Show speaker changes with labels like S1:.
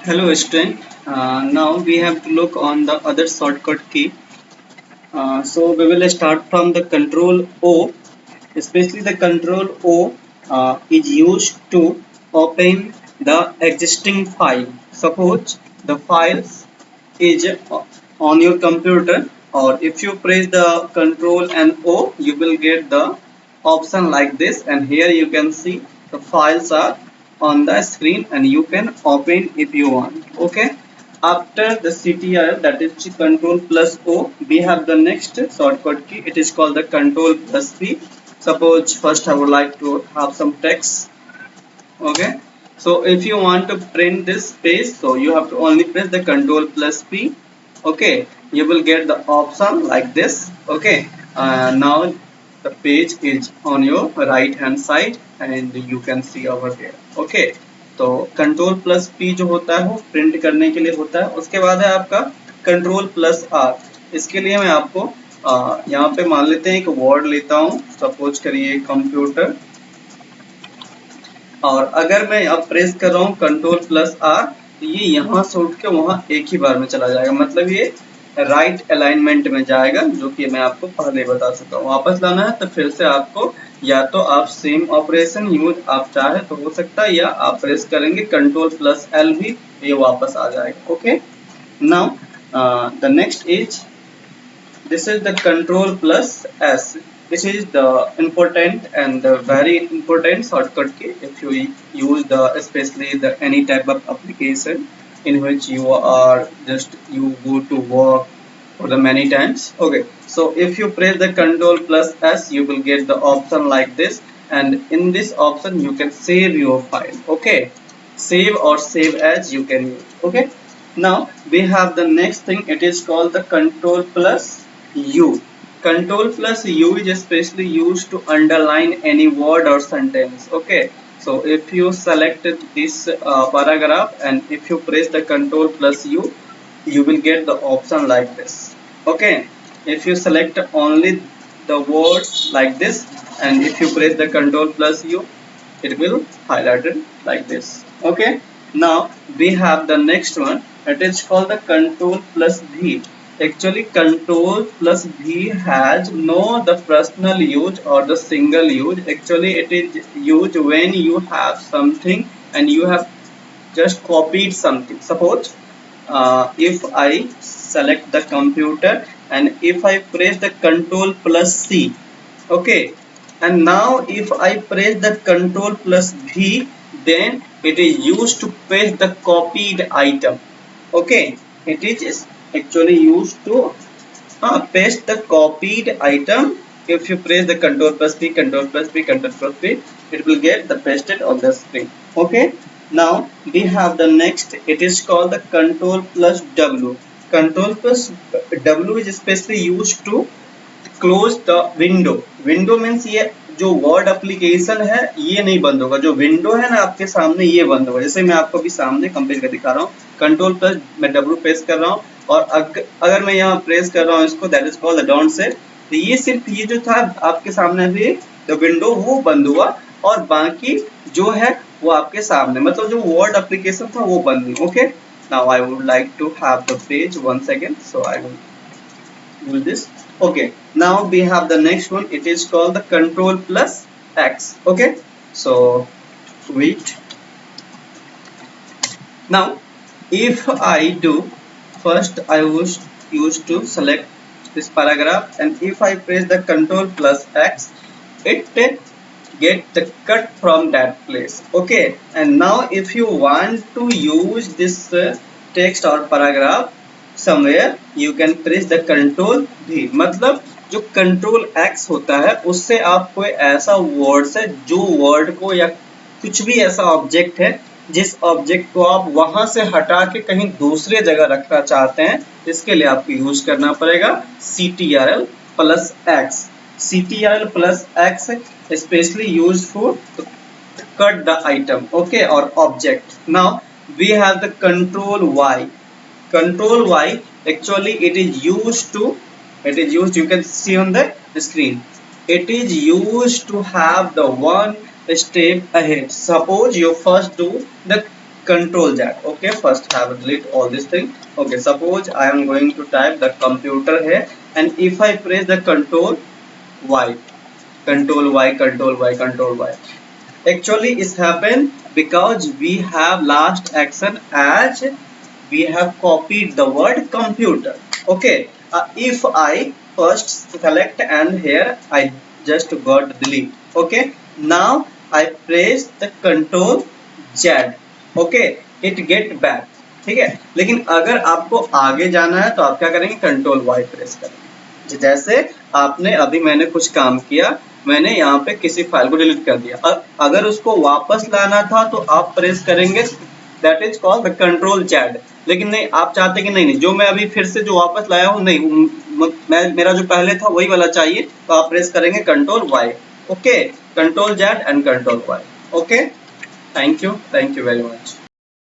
S1: Hello student. Now we have to look on the other shortcut key. So we will start from the control O. Especially the control O is used to open the existing file. Suppose the files is on your computer, or if you press the control and O, you will get the option like this, and here you can see the files are on the screen and you can open if you want. Okay, after the CTRL, that is control plus O, we have the next shortcut key. It is called the control plus P. Suppose first I would like to have some text. Okay, so if you want to print this page, so you have to only press the control plus P. Okay, you will get the option like this. Okay, now the page is on your right hand side and you can see over there. Okay, तो control plus P जो होता है वो print करने के लिए होता है. उसके बाद है आपका कंट्रोल प्लस आर. इसके लिए मैं आपको यहाँ पे मान लेते हैं एक वर्ड लेता हूँ. सपोज करिए कंप्यूटर, और अगर मैं अब प्रेस कर रहा हूँ कंट्रोल प्लस आर, तो ये यहाँ से उठ के वहां एक ही बार में चला जाएगा. मतलब ये राइट अलाइनमेंट में जाएगा, जो कि मैं आपको पहले बता चुका हूँ. वापस लाना है तो फिर से आपको या तो आप सेम ऑपरेशन यूज आप चाहे तो हो सकता है, या आप प्रेस करेंगे कंट्रोल प्लस एल भी, ये वापस आ जाएगा. Okay, now the next is this is the control plus S. This is the important and the very important shortcut key if you use the especially the any type of application in which you are just you go to work for the many times. Okay, so if you press the control plus S, you will get the option like this, and in this option you can save your file. Okay, save or save as you can use. Okay, now we have the next thing. It is called the control plus U. Control plus U is especially used to underline any word or sentence. Okay, so if you select this paragraph and if you press the control plus U, you will get the option like this. Okay, if you select only the words like this and if you press the control plus U, it will highlight it like this. Okay, now we have the next one. It is called the control plus V. Actually control plus V has no the personal use or the single use. Actually it is used when you have something and you have just copied something. Suppose if I select the computer and if I press the control plus C, okay, and now if I press the control plus V, then it is used to paste the copied item. Okay, it is actually used to paste the copied item. If you press the control plus P, control plus P, control plus P, it will get the pasted on the screen. Okay, now we have the next. It is called the control plus W. Control plus W is especially used to close the window. Window means ये जो word application है ये नहीं बंद होगा, जो window है ना आपके सामने ये बंद होगा. जैसे मैं आपको अभी सामने कंपेयर कर दिखा रहा हूँ. कंट्रोल प्लस मैं डब्ल्यू प्रेस कर रहा हूँ और अगर मैं यहाँ प्रेस कर रहा हूँ इसको, that is called the don't save. तो ये सिर्फ ये जो था आपके सामने अभी द विंडो वो बंद हुआ और बाकी जो है वो आपके सामने, मतलब जो वर्ड एप्लीकेशन था वो बंद नहीं. Okay, now I would like to have the page once again, so I will do this. Okay, now we have the next one. It is called the control plus X. Okay, so wait. Now if I do, first I was used to select this paragraph, and if I press the control plus X, it get the cut from that place. Okay, and now if you want to use this text or paragraph somewhere, you can press the control V. मतलब जो control X होता है उससे आप कोई ऐसा word से जो वर्ड को या कुछ भी ऐसा ऑब्जेक्ट है जिस ऑब्जेक्ट को आप वहां से हटा के कहीं दूसरे जगह रखना चाहते हैं, इसके लिए आपको यूज करना पड़ेगा CTRL plus X. CTRL plus X especially used for to cut the item, okay, or object. Now we have the control Y. Control Y, actually it is used, you can see on the screen, it is used to have the one step ahead. Suppose you first do the control Z. Okay, first have to delete all this thing. Okay, suppose I am going to type the computer here, and if I press the control Y, control Y, control Y, control Y. Actually, it's happened because we have last action as we have copied the word computer. Okay, if I first select and here I just got delete. Okay, now I press the control Z. Okay, it get back. ठीक है, लेकिन अगर आपको आगे जाना है तो आप क्या करेंगे, कंट्रोल वाई प्रेस करेंगे। जैसे आपने अभी मैंने कुछ काम किया, मैंने यहाँ पे किसी फाइल को डिलीट कर दिया, अगर उसको वापस लाना था तो आप प्रेस करेंगे, that is called the control Z। लेकिन नहीं, आप चाहते कि नहीं जो मैं अभी फिर से जो वापस लाया हूँ नहीं, मेरा जो पहले था वही वाला चाहिए, तो आप प्रेस करेंगे control Y. Okay, control Z and control Y. Okay, thank you very much.